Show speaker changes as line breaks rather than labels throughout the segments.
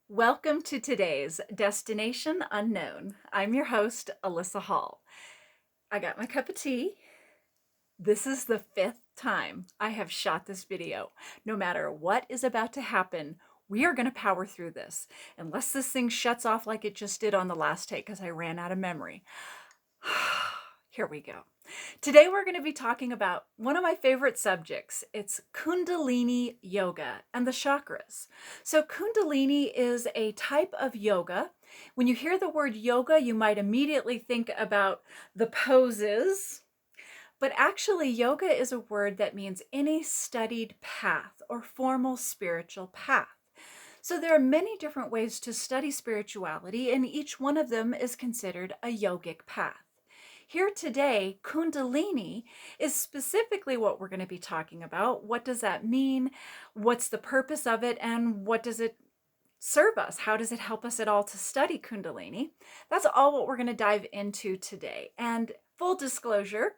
Welcome to today's Destination Unknown. I'm your host, Alyssa Hall. I got my cup of tea. This is the fifth time I have shot this video. No matter what is about to happen, we are going to power through this. Unless this thing shuts off like it just did on the last take because I ran out of memory. Here we go. Today we're going to be talking about one of my favorite subjects. It's Kundalini yoga and the chakras. So Kundalini is a type of yoga. When you hear the word yoga, you might immediately think about the poses, but actually yoga is a word that means any studied path or formal spiritual path. So there are many different ways to study spirituality, and each one of them is considered a yogic path. Here today, Kundalini is specifically what we're going to be talking about. What does that mean? What's the purpose of it? And what does it serve us? How does it help us at all to study Kundalini? That's all what we're going to dive into today. And full disclosure,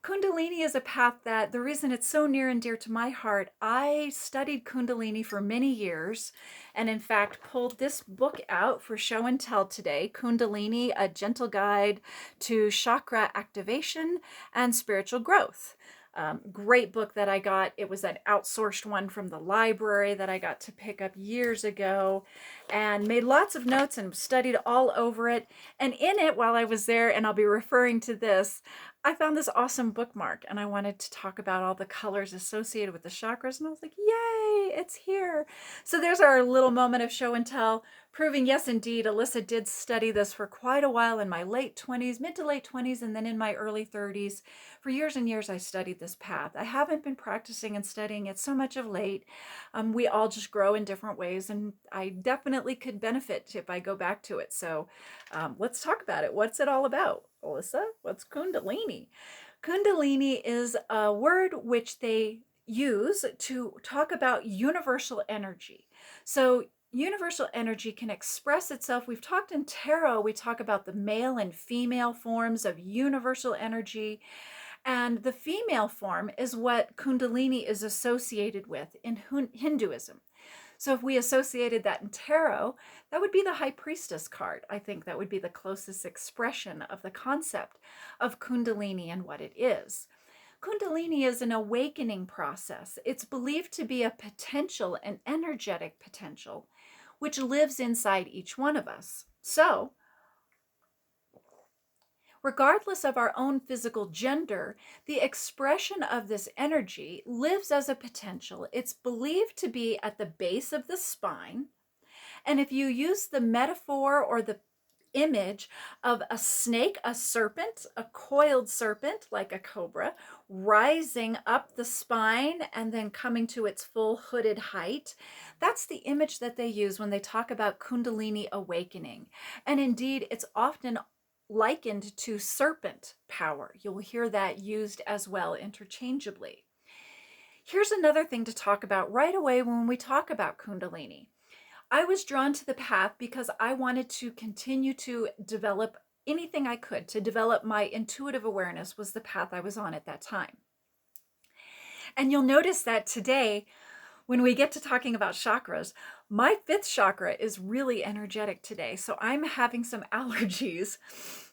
Kundalini is a path that the reason it's so near and dear to my heart, I studied Kundalini for many years and in fact pulled this book out for show and tell today, Kundalini, A Gentle Guide to Chakra Activation and Spiritual Growth. Great book that I got. It was an outsourced one from the library that I got to pick up years ago and made lots of notes and studied all over it. And in it, while I was there, and I'll be referring to this, I found this awesome bookmark and I wanted to talk about all the colors associated with the chakras. And I was like, yay, it's here. So there's our little moment of show and tell, proving yes, indeed, Alyssa did study this for quite a while in my late 20s, mid to late 20s, and then in my early 30s. For years and years, I studied this path. I haven't been practicing and studying it so much of late. We all just grow in different ways, and I definitely could benefit if I go back to it. So let's talk about it. What's it all about? Alyssa, what's Kundalini? Kundalini is a word which they use to talk about universal energy. So universal energy can express itself. We've talked in tarot, we talk about the male and female forms of universal energy. And the female form is what Kundalini is associated with in Hinduism. So if we associated that in tarot, that would be the High Priestess card. I think that would be the closest expression of the concept of Kundalini and what it is. Kundalini is an awakening process. It's believed to be a potential, an energetic potential, which lives inside each one of us. So, regardless of our own physical gender, the expression of this energy lives as a potential. It's believed to be at the base of the spine. And if you use the metaphor or the image of a snake, a serpent, a coiled serpent like a cobra, rising up the spine and then coming to its full hooded height, that's the image that they use when they talk about Kundalini awakening. And indeed, it's often likened to serpent power. You'll hear that used as well interchangeably. Here's another thing to talk about right away when we talk about Kundalini. I was drawn to the path because I wanted to continue to develop anything I could to develop my intuitive awareness was the path I was on at that time. And you'll notice that today, when we get to talking about chakras, my fifth chakra is really energetic today. So I'm having some allergies.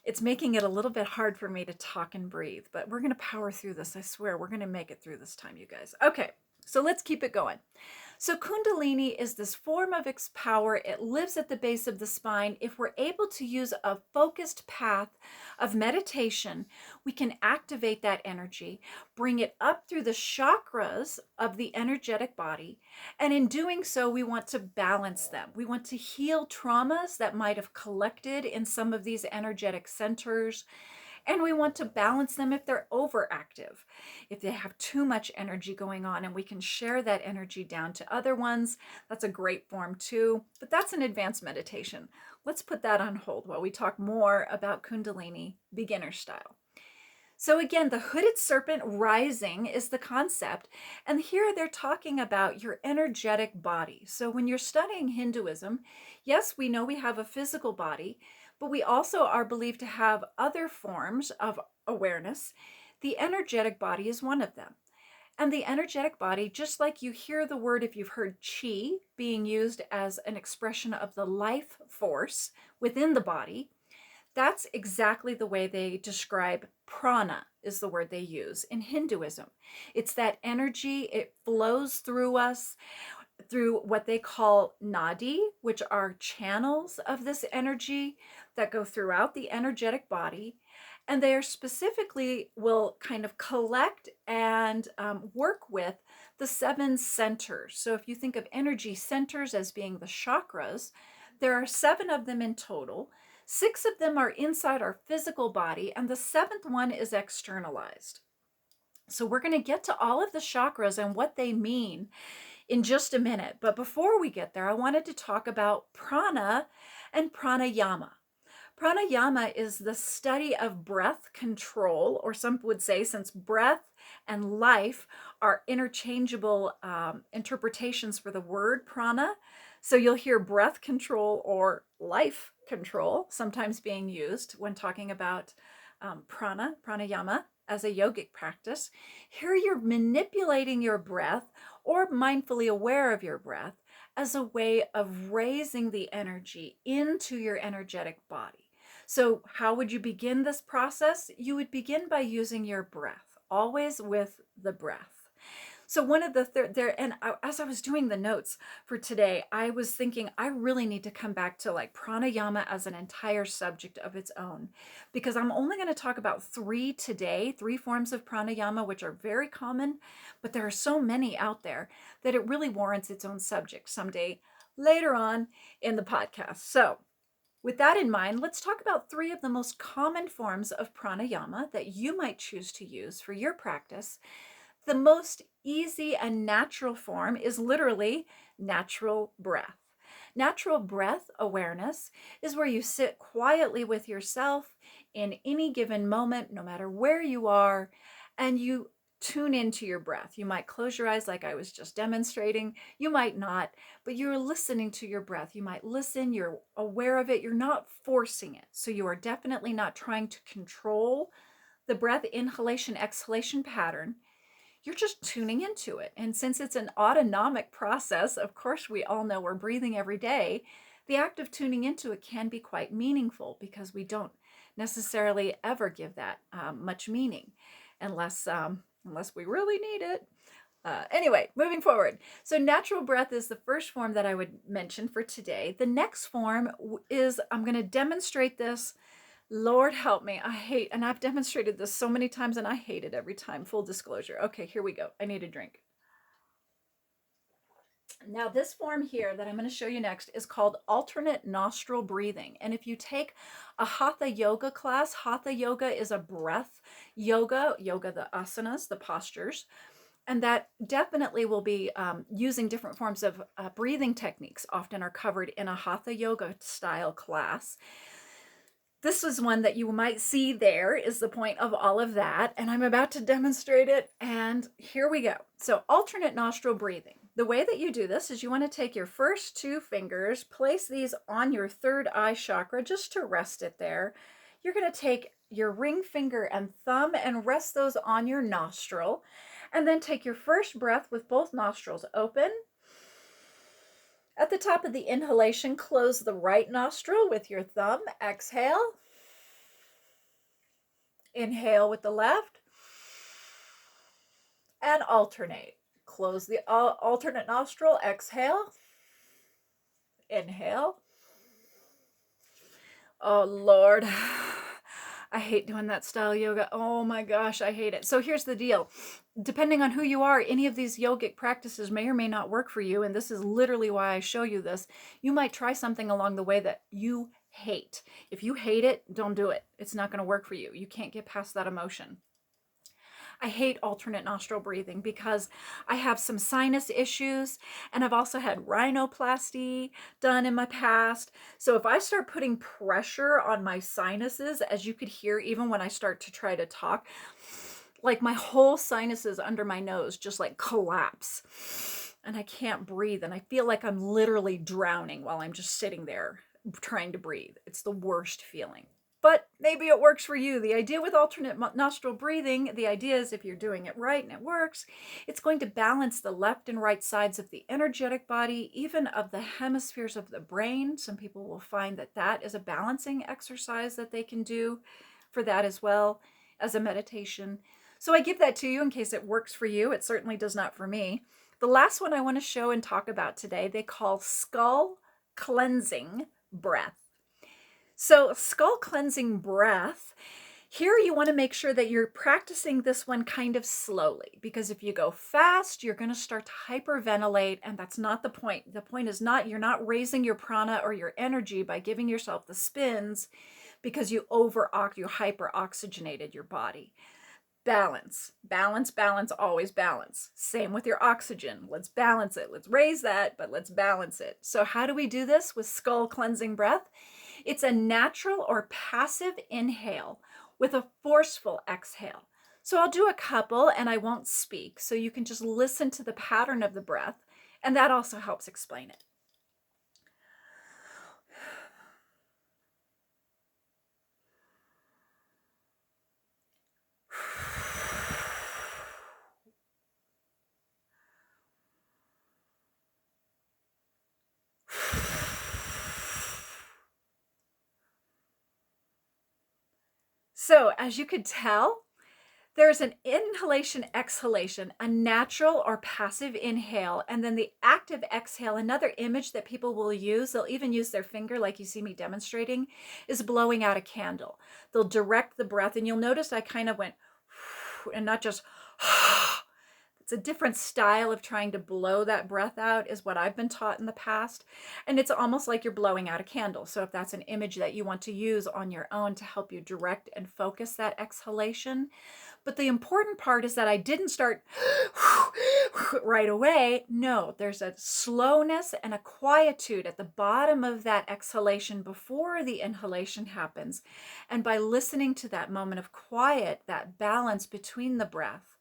It's making it a little bit hard for me to talk and breathe, but we're going to power through this. I swear we're going to make it through this time, you guys. Okay, so let's keep it going. So Kundalini is this form of power. It lives at the base of the spine. If we're able to use a focused path of meditation, we can activate that energy, bring it up through the chakras of the energetic body. And in doing so, we want to balance them. We want to heal traumas that might have collected in some of these energetic centers. And we want to balance them if they're overactive, if they have too much energy going on, and we can share that energy down to other ones. That's a great form too, but that's an advanced meditation. Let's put that on hold while we talk more about Kundalini beginner style. So again, the hooded serpent rising is the concept. And here they're talking about your energetic body. So when you're studying Hinduism, yes, we know we have a physical body, but we also are believed to have other forms of awareness. The energetic body is one of them. And the energetic body, just like you hear the word, if you've heard chi being used as an expression of the life force within the body, that's exactly the way they describe prana, is the word they use in Hinduism. It's that energy, it flows through us through what they call nadi, which are channels of this energy that go throughout the energetic body. And they are specifically will kind of collect and work with the 7 centers. So if you think of energy centers as being the chakras, there are 7 of them in total. 6 of them are inside our physical body, and the 7th one is externalized. So we're going to get to all of the chakras and what they mean in just a minute. But before we get there, I wanted to talk about prana and pranayama. Pranayama is the study of breath control, or some would say, since breath and life are interchangeable interpretations for the word prana. So you'll hear breath control or life control sometimes being used when talking about pranayama as a yogic practice. Here you're manipulating your breath or mindfully aware of your breath as a way of raising the energy into your energetic body. So how would you begin this process? You would begin by using your breath, always with the breath. So one of the as I was doing the notes for today, I was thinking I really need to come back to like pranayama as an entire subject of its own, because I'm only going to talk about 3 today, 3 forms of pranayama, which are very common, but there are so many out there that it really warrants its own subject someday later on in the podcast. So with that in mind, let's talk about 3 of the most common forms of pranayama that you might choose to use for your practice. The most easy and natural form is literally natural breath. Natural breath awareness is where you sit quietly with yourself in any given moment, no matter where you are, and you tune into your breath. You might close your eyes like I was just demonstrating. You might not, but you're listening to your breath. You might listen, you're aware of it, you're not forcing it. So you are definitely not trying to control the breath inhalation exhalation pattern. You're just tuning into it. And since it's an autonomic process, of course, we all know we're breathing every day. The act of tuning into it can be quite meaningful because we don't necessarily ever give that much meaning unless we really need it. Anyway, moving forward. So natural breath is the first form that I would mention for today. The next form is, I'm going to demonstrate this. Lord help me. And I've demonstrated this so many times and I hate it every time. Full disclosure. Okay, here we go. I need a drink. Now this form here that I'm going to show you next is called alternate nostril breathing. And if you take a Hatha yoga class, Hatha yoga is a breath yoga, the asanas, the postures. And that definitely will be using different forms of breathing techniques, often are covered in a Hatha yoga style class. This is one that you might see there is the point of all of that. And I'm about to demonstrate it. And here we go. So alternate nostril breathing. The way that you do this is you want to take your first 2 fingers, place these on your 3rd eye chakra just to rest it there. You're going to take your ring finger and thumb and rest those on your nostril. And then take your first breath with both nostrils open. At the top of the inhalation, close the right nostril with your thumb. Exhale. Inhale with the left. And alternate. Close the alternate nostril. Exhale. Inhale. Oh, Lord. I hate doing that style yoga. Oh my gosh, I hate it. So here's the deal. Depending on who you are, any of these yogic practices may or may not work for you. And this is literally why I show you this. You might try something along the way that you hate. If you hate it, don't do it. It's not going to work for you. You can't get past that emotion. I hate alternate nostril breathing because I have some sinus issues and I've also had rhinoplasty done in my past. So if I start putting pressure on my sinuses, as you could hear even when I start to try to talk, like my whole sinuses under my nose just like collapse and I can't breathe and I feel like I'm literally drowning while I'm just sitting there trying to breathe. It's the worst feeling. but maybe it works for you. The idea with alternate nostril breathing, the idea is if you're doing it right and it works, it's going to balance the left and right sides of the energetic body, even of the hemispheres of the brain. Some people will find that that is a balancing exercise that they can do for that as well as a meditation. So I give that to you in case it works for you. It certainly does not for me. The last one I want to show and talk about today, they call skull cleansing breath. So skull cleansing breath, here you want to make sure that you're practicing this one kind of slowly, because if you go fast, you're going to start to hyperventilate, and that's not the point. The point is not, you're not raising your prana or your energy by giving yourself the spins because you hyper-oxygenated your body. Balance, balance, balance, always balance. Same with your oxygen. Let's balance it. Let's raise that, but let's balance it. So how do we do this with skull cleansing breath? It's a natural or passive inhale with a forceful exhale. So I'll do a couple and I won't speak, so you can just listen to the pattern of the breath, and that also helps explain it. So as you could tell, there's an inhalation, exhalation, a natural or passive inhale, and then the active exhale. Another image that people will use, they'll even use their finger like you see me demonstrating, is blowing out a candle. They'll direct the breath, and you'll notice I kind of went and not just it's a different style of trying to blow that breath out is what I've been taught in the past. And it's almost like you're blowing out a candle. So if that's an image that you want to use on your own to help you direct and focus that exhalation. But the important part is that I didn't start right away. No, there's a slowness and a quietude at the bottom of that exhalation before the inhalation happens. And by listening to that moment of quiet, that balance between the breath,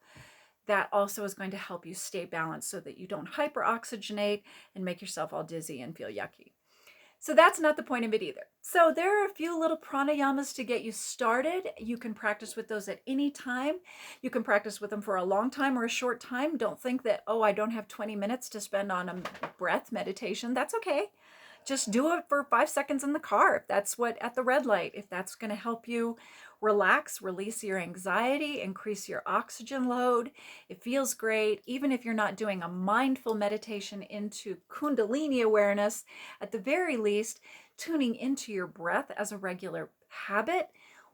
that also is going to help you stay balanced so that you don't hyperoxygenate and make yourself all dizzy and feel yucky. So that's not the point of it either. So there are a few little pranayamas to get you started. You can practice with those at any time. You can practice with them for a long time or a short time. Don't think that, oh, I don't have 20 minutes to spend on a breath meditation. That's okay. Just do it for 5 seconds in the car if that's what, at the red light, if that's going to help you relax, release your anxiety, increase your oxygen load. It feels great. Even if you're not doing a mindful meditation into Kundalini awareness, at the very least, tuning into your breath as a regular habit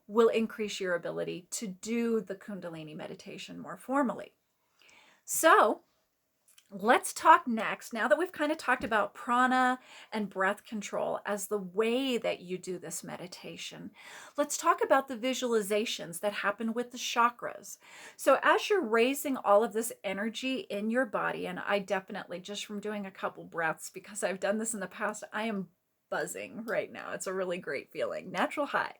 will increase your ability to do the Kundalini meditation more formally. So let's talk next, now that we've kind of talked about prana and breath control as the way that you do this meditation, let's talk about the visualizations that happen with the chakras. So as you're raising all of this energy in your body, and I definitely, just from doing a couple breaths, because I've done this in the past, I am buzzing right now. It's a really great feeling, natural high.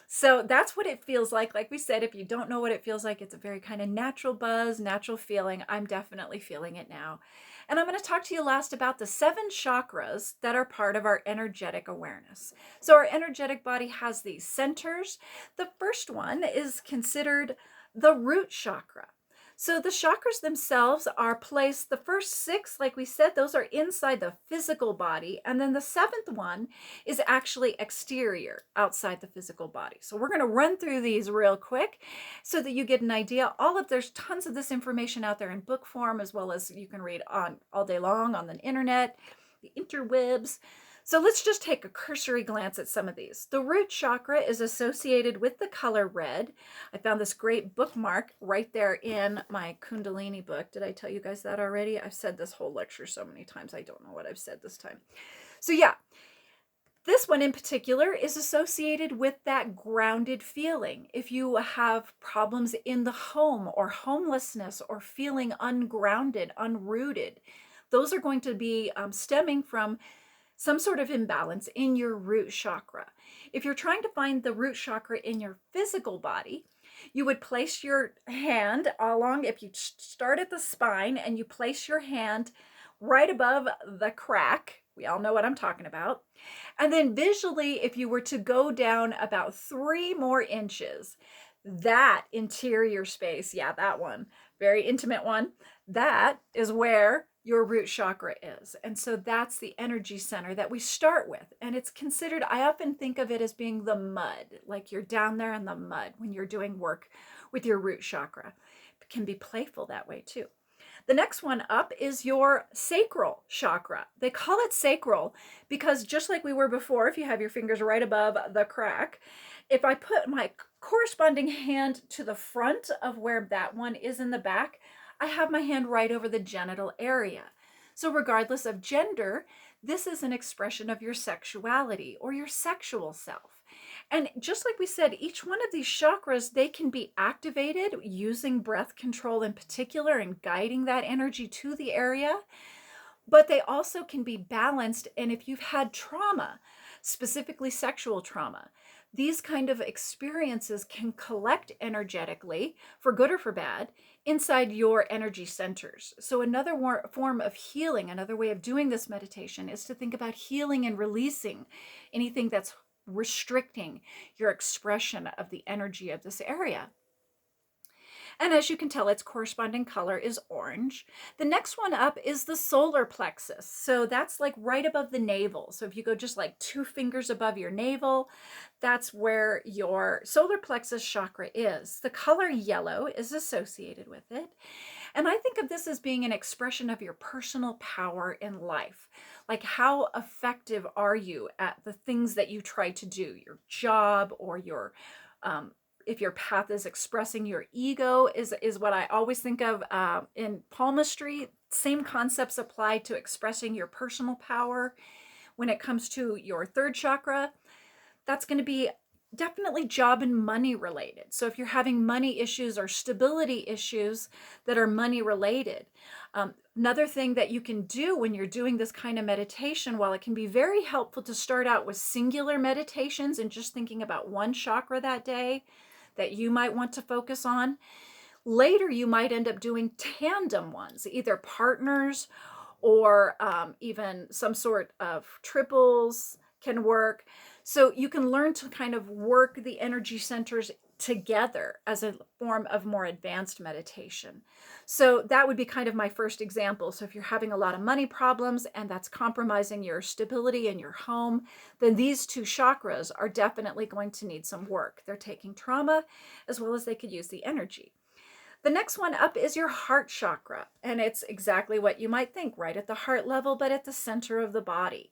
So that's what it feels like. Like we said, if you don't know what it feels like, it's a very kind of natural buzz, natural feeling. I'm definitely feeling it now. And I'm going to talk to you last about the 7 chakras that are part of our energetic awareness. So our energetic body has these centers. The first one is considered the root chakra. So the chakras themselves are placed, the first 6, like we said, those are inside the physical body. And then the 7th one is actually exterior, outside the physical body. So we're going to run through these real quick so that you get an idea. There's tons of this information out there in book form, as well as you can read on all day long on the internet, the interwebs. So let's just take a cursory glance at some of these. The root chakra is associated with the color red. I found this great bookmark right there in my Kundalini book. Did I tell you guys that already? I've said this whole lecture so many times, I don't know what I've said this time. So yeah, this one in particular is associated with that grounded feeling. If you have problems in the home or homelessness or feeling ungrounded, unrooted, those are going to be stemming from some sort of imbalance in your root chakra. If you're trying to find the root chakra in your physical body, you would place your hand along, if you start at the spine and you place your hand right above the crack We all know what I'm talking about. And then visually, if you were to go down about 3 more inches, that interior space, yeah, that one, very intimate one, that is where your root chakra is. And so that's the energy center that we start with. And it's considered, I often think of it as being the mud, like you're down there in the mud when you're doing work with your root chakra. It can be playful that way too. The next one up is your sacral chakra. They call it sacral because just like we were before, if you have your fingers right above the crack, if I put my corresponding hand to the front of where that one is in the back, I have my hand right over the genital area. So regardless of gender, this is an expression of your sexuality or your sexual self. And just like we said, each one of these chakras, they can be activated using breath control in particular and guiding that energy to the area, but they also can be balanced. And if you've had trauma, specifically sexual trauma, these kind of experiences can collect energetically, for good or for bad, inside your energy centers. So another form of healing, another way of doing this meditation is to think about healing and releasing anything that's restricting your expression of the energy of this area. And as you can tell, its corresponding color is orange. The next one up is the solar plexus. So that's like right above the navel. So if you go just like 2 fingers above your navel, that's where your solar plexus chakra is. The color yellow is associated with it. And I think of this as being an expression of your personal power in life. Like, how effective are you at the things that you try to do, your job or your if your path is expressing your ego is what I always think of in palmistry. Same concepts apply to expressing your personal power. When it comes to your third chakra, that's going to be definitely job and money related. So if you're having money issues or stability issues that are money related, another thing that you can do when you're doing this kind of meditation, while it can be very helpful to start out with singular meditations and just thinking about one chakra that day that you might want to focus on, later you might end up doing tandem ones, either partners or even some sort of triples can work. So you can learn to kind of work the energy centers together as a form of more advanced meditation. So that would be kind of my first example. So if you're having a lot of money problems and that's compromising your stability in your home, then these 2 chakras are definitely going to need some work. They're taking trauma as well as they could use the energy. The next one up is your heart chakra, and it's exactly what you might think, right at the heart level, but at the center of the body.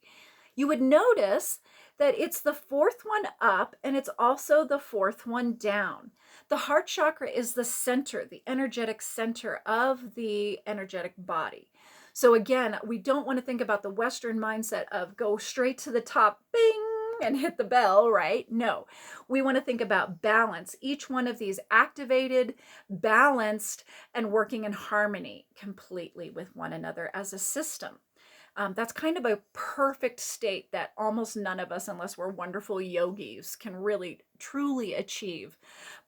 You would notice that it's the 4th one up and it's also the 4th one down. The heart chakra is the center, the energetic center of the energetic body. So again, we don't want to think about the Western mindset of go straight to the top, bing, and hit the bell, right? No, we want to think about balance. Each one of these activated, balanced, and working in harmony completely with one another as a system. That's kind of a perfect state that almost none of us, unless we're wonderful yogis, can really truly achieve.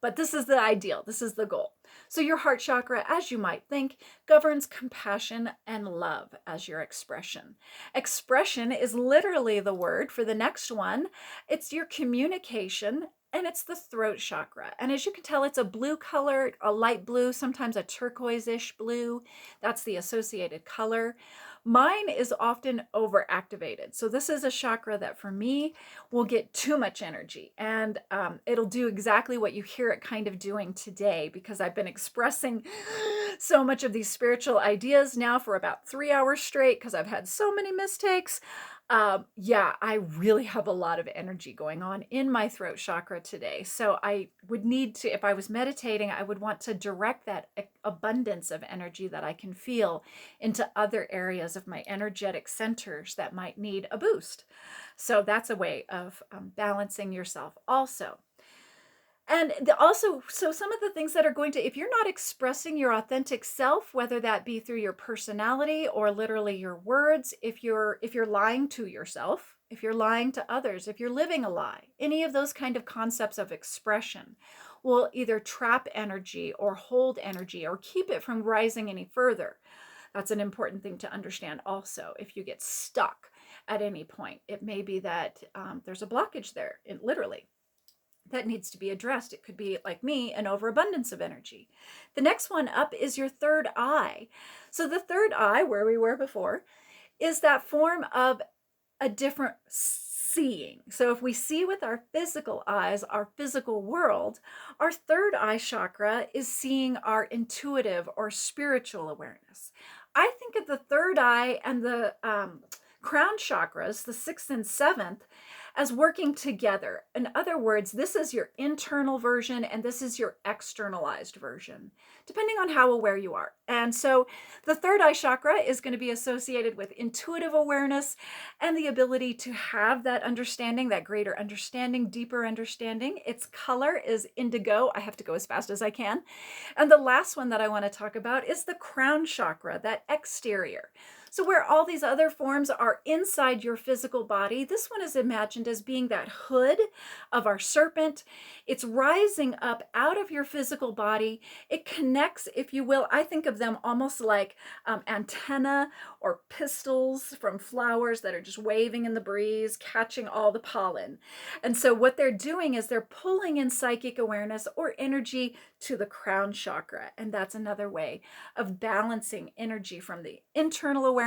But this is the ideal. This is the goal. So your heart chakra, as you might think, governs compassion and love as your expression. Expression is literally the word for the next one. It's your communication, and it's the throat chakra. And as you can tell, it's a blue color, a light blue, sometimes a turquoise-ish blue. That's the associated color. Mine is often overactivated. So this is a chakra that for me will get too much energy, and it'll do exactly what you hear it kind of doing today, because I've been expressing so much of these spiritual ideas now for about 3 hours straight because I've had so many mistakes. Yeah, I really have a lot of energy going on in my throat chakra today. So I would need to, if I was meditating, I would want to direct that abundance of energy that I can feel into other areas of my energetic centers that might need a boost. So that's a way of balancing yourself also. And also, so some of the things that are going to, if you're not expressing your authentic self, whether that be through your personality or literally your words, if you're lying to yourself, if you're lying to others, if you're living a lie, any of those kind of concepts of expression will either trap energy or hold energy or keep it from rising any further. That's an important thing to understand also. If you get stuck at any point. It may be that there's a blockage there, literally, that needs to be addressed. It could be, like me, an overabundance of energy. The next one up is your third eye. So the third eye, where we were before, is that form of a different seeing. So if we see with our physical eyes, our physical world, our third eye chakra is seeing our intuitive or spiritual awareness. I think of the third eye and the crown chakras, the sixth and seventh, as working together. In other words, this is your internal version and this is your externalized version, depending on how aware you are. And so the third eye chakra is going to be associated with intuitive awareness and the ability to have that understanding, that greater understanding, deeper understanding. Its color is indigo. I have to go as fast as I can. And the last one that I want to talk about is the crown chakra, that exterior. So where all these other forms are inside your physical body, this one is imagined as being that hood of our serpent. It's rising up out of your physical body. It connects, if you will, I think of them almost like antenna or pistils from flowers that are just waving in the breeze, catching all the pollen. And so what they're doing is they're pulling in psychic awareness or energy to the crown chakra. And that's another way of balancing energy from the internal awareness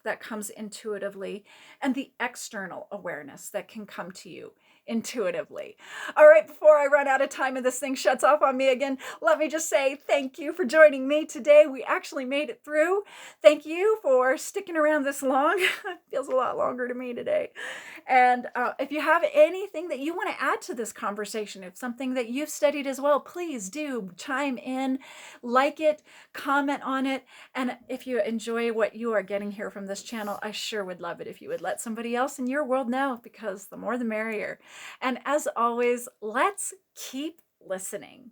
that comes intuitively and the external awareness that can come to you intuitively. All right, before I run out of time and this thing shuts off on me again, let me just say thank you for joining me today. We actually made it through. Thank you for sticking around this long. It feels a lot longer to me today. And if you have anything that you want to add to this conversation, if something that you've studied as well, please do chime in, like it, comment on it. And if you enjoy what you are getting here from this channel, I sure would love it if you would let somebody else in your world know, because the more the merrier. And as always, let's keep listening.